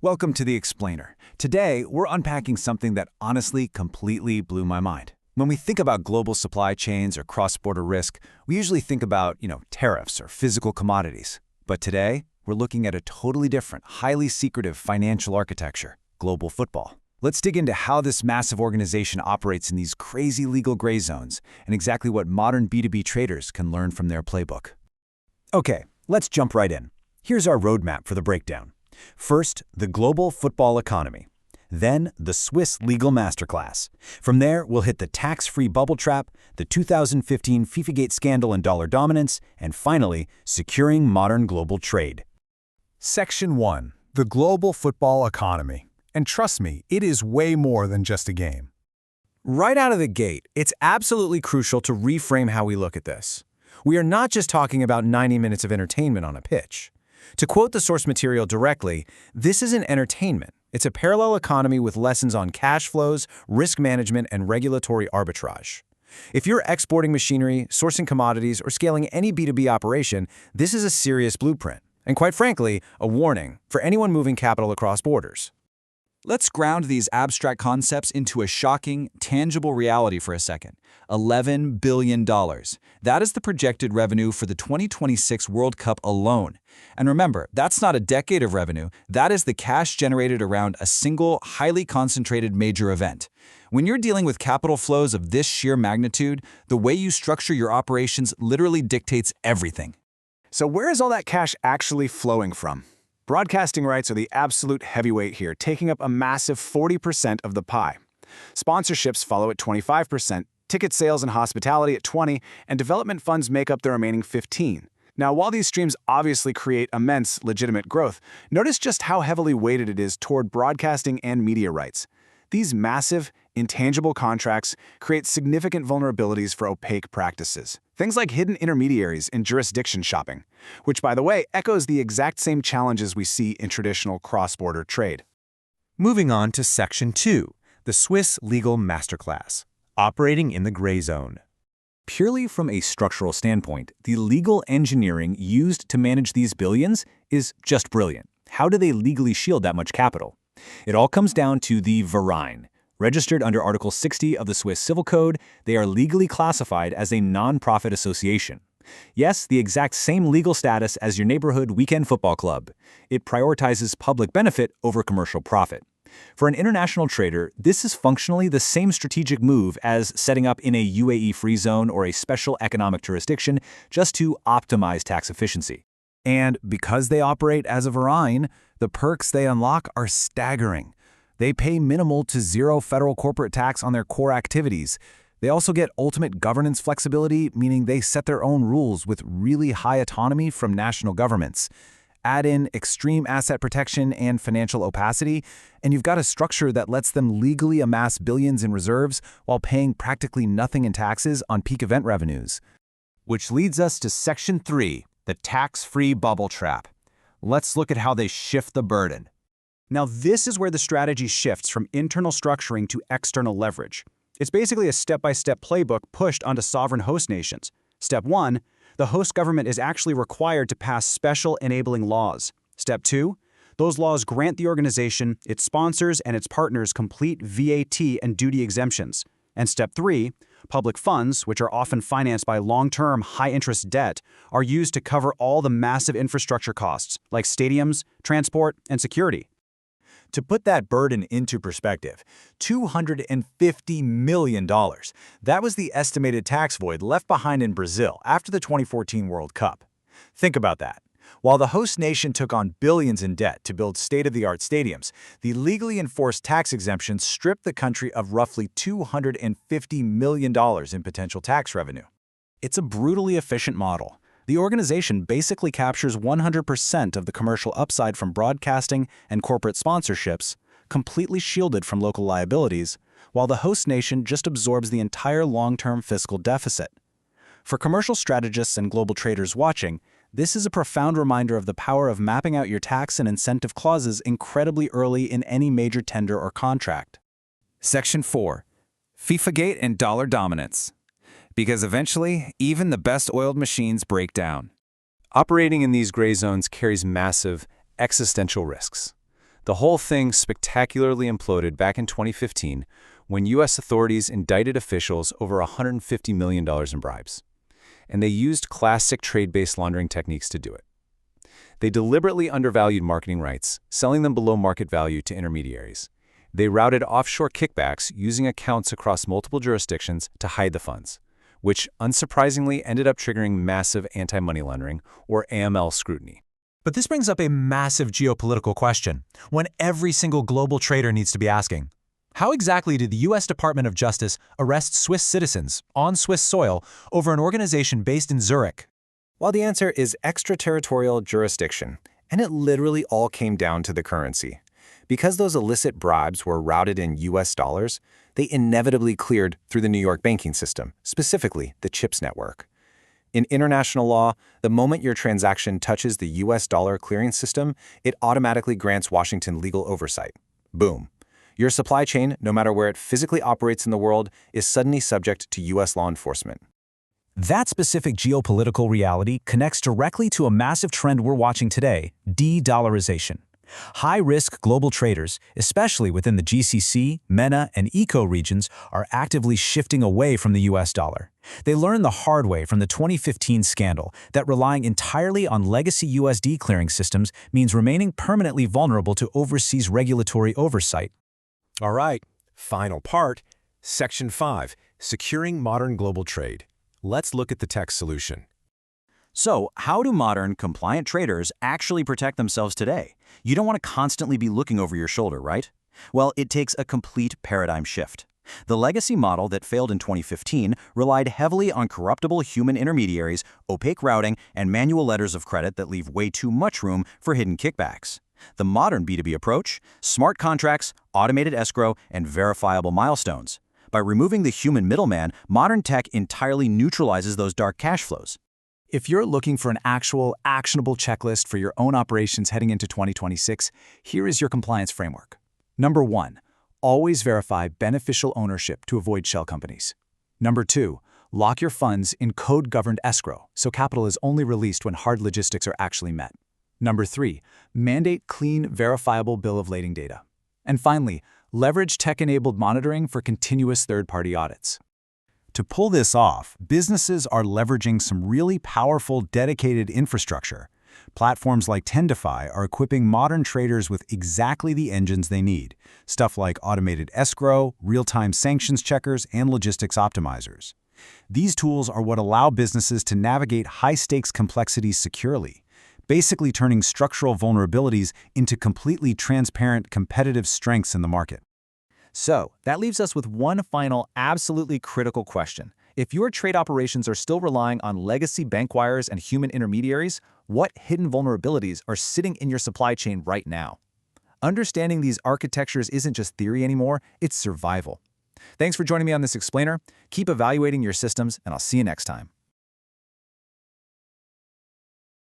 Welcome to The Explainer. Today, we're unpacking something that honestly completely blew my mind. When we think about global supply chains or cross-border risk, we usually think about, tariffs or physical commodities. But today, we're looking at a totally different, highly secretive financial architecture, global football. Let's dig into how this massive organization operates in these crazy legal gray zones and exactly what modern B2B traders can learn from their playbook. Okay, let's jump right in. Here's our roadmap for the breakdown. First, the global football economy. Then, the Swiss legal masterclass. From there, we'll hit the tax-free bubble trap, the 2015 FIFAgate scandal and dollar dominance, and finally, securing modern global trade. Section 1. The global football economy. And trust me, it is way more than just a game. Right out of the gate, it's absolutely crucial to reframe how we look at this. We are not just talking about 90 minutes of entertainment on a pitch. To quote the source material directly, this isn't entertainment. It's a parallel economy with lessons on cash flows, risk management, and regulatory arbitrage. If you're exporting machinery, sourcing commodities, or scaling any B2B operation, this is a serious blueprint. And quite frankly, a warning for anyone moving capital across borders. Let's ground these abstract concepts into a shocking, tangible reality for a second. $11 billion. That is the projected revenue for the 2026 World Cup alone. And remember, that's not a decade of revenue. That is the cash generated around a single, highly concentrated major event. When you're dealing with capital flows of this sheer magnitude, the way you structure your operations literally dictates everything. So where is all that cash actually flowing from? Broadcasting rights are the absolute heavyweight here, taking up a massive 40% of the pie. Sponsorships follow at 25%, ticket sales and hospitality at 20%, and development funds make up the remaining 15%. Now, while these streams obviously create immense, legitimate growth, notice just how heavily weighted it is toward broadcasting and media rights. These massive, intangible contracts create significant vulnerabilities for opaque practices. Things like hidden intermediaries and jurisdiction shopping, which, by the way, echoes the exact same challenges we see in traditional cross-border trade. Moving on to Section 2, the Swiss legal masterclass, operating in the gray zone. Purely from a structural standpoint, the legal engineering used to manage these billions is just brilliant. How do they legally shield that much capital? It all comes down to the Verein. Registered under Article 60 of the Swiss Civil Code, they are legally classified as a non-profit association. Yes, the exact same legal status as your neighborhood weekend football club. It prioritizes public benefit over commercial profit. For an international trader, this is functionally the same strategic move as setting up in a UAE-free zone or a special economic jurisdiction just to optimize tax efficiency. And because they operate as a Verein, the perks they unlock are staggering. They pay minimal to zero federal corporate tax on their core activities. They also get ultimate governance flexibility, meaning they set their own rules with really high autonomy from national governments. Add in extreme asset protection and financial opacity, and you've got a structure that lets them legally amass billions in reserves while paying practically nothing in taxes on peak event revenues. Which leads us to Section 3, the tax-free bubble trap. Let's look at how they shift the burden. Now, this is where the strategy shifts from internal structuring to external leverage. It's basically a step-by-step playbook pushed onto sovereign host nations. Step 1, the host government is actually required to pass special enabling laws. Step 2, those laws grant the organization, its sponsors, and its partners complete VAT and duty exemptions. And Step 3, public funds, which are often financed by long-term, high-interest debt, are used to cover all the massive infrastructure costs, like stadiums, transport, and security. To put that burden into perspective, $250 million. That was the estimated tax void left behind in Brazil after the 2014 World Cup. Think about that. While the host nation took on billions in debt to build state-of-the-art stadiums, the legally enforced tax exemptions stripped the country of roughly $250 million in potential tax revenue. It's a brutally efficient model. The organization basically captures 100% of the commercial upside from broadcasting and corporate sponsorships, completely shielded from local liabilities, while the host nation just absorbs the entire long-term fiscal deficit. For commercial strategists and global traders watching, this is a profound reminder of the power of mapping out your tax and incentive clauses incredibly early in any major tender or contract. Section 4. FIFAgate and dollar dominance. Because eventually, even the best oiled machines break down. Operating in these gray zones carries massive existential risks. The whole thing spectacularly imploded back in 2015 when U.S. authorities indicted officials over $150 million in bribes. And they used classic trade-based laundering techniques to do it. They deliberately undervalued marketing rights, selling them below market value to intermediaries. They routed offshore kickbacks using accounts across multiple jurisdictions to hide the funds, which unsurprisingly ended up triggering massive anti-money laundering, or AML, scrutiny. But this brings up a massive geopolitical question, one every single global trader needs to be asking. How exactly did the U.S. Department of Justice arrest Swiss citizens on Swiss soil over an organization based in Zurich? Well, the answer is extraterritorial jurisdiction, and it literally all came down to the currency. Because those illicit bribes were routed in U.S. dollars, they inevitably cleared through the New York banking system, specifically the CHIPS network. In international law, the moment your transaction touches the U.S. dollar clearing system, it automatically grants Washington legal oversight. Boom. Your supply chain, no matter where it physically operates in the world, is suddenly subject to U.S. law enforcement. That specific geopolitical reality connects directly to a massive trend we're watching today, de-dollarization. High-risk global traders, especially within the GCC, MENA, and ECO regions, are actively shifting away from the US dollar. They learned the hard way from the 2015 scandal that relying entirely on legacy USD clearing systems means remaining permanently vulnerable to overseas regulatory oversight. All right, final part, Section 5, Securing Modern Global Trade. Let's look at the tech solution. So, how do modern, compliant traders actually protect themselves today? You don't want to constantly be looking over your shoulder, right? Well, it takes a complete paradigm shift. The legacy model that failed in 2015 relied heavily on corruptible human intermediaries, opaque routing, and manual letters of credit that leave way too much room for hidden kickbacks. The modern B2B approach: smart contracts, automated escrow, and verifiable milestones. By removing the human middleman, modern tech entirely neutralizes those dark cash flows. If you're looking for an actual, actionable checklist for your own operations heading into 2026, here is your compliance framework. Number 1, always verify beneficial ownership to avoid shell companies. Number 2, lock your funds in code-governed escrow, so capital is only released when hard logistics are actually met. Number 3, mandate clean, verifiable bill of lading data. And finally, leverage tech-enabled monitoring for continuous third-party audits. To pull this off, businesses are leveraging some really powerful, dedicated infrastructure. Platforms like Tendify are equipping modern traders with exactly the engines they need, stuff like automated escrow, real-time sanctions checkers, and logistics optimizers. These tools are what allow businesses to navigate high-stakes complexities securely, basically turning structural vulnerabilities into completely transparent competitive strengths in the market. So, that leaves us with one final, absolutely critical question. If your trade operations are still relying on legacy bank wires and human intermediaries, what hidden vulnerabilities are sitting in your supply chain right now? Understanding these architectures isn't just theory anymore, it's survival. Thanks for joining me on this explainer. Keep evaluating your systems, and I'll see you next time.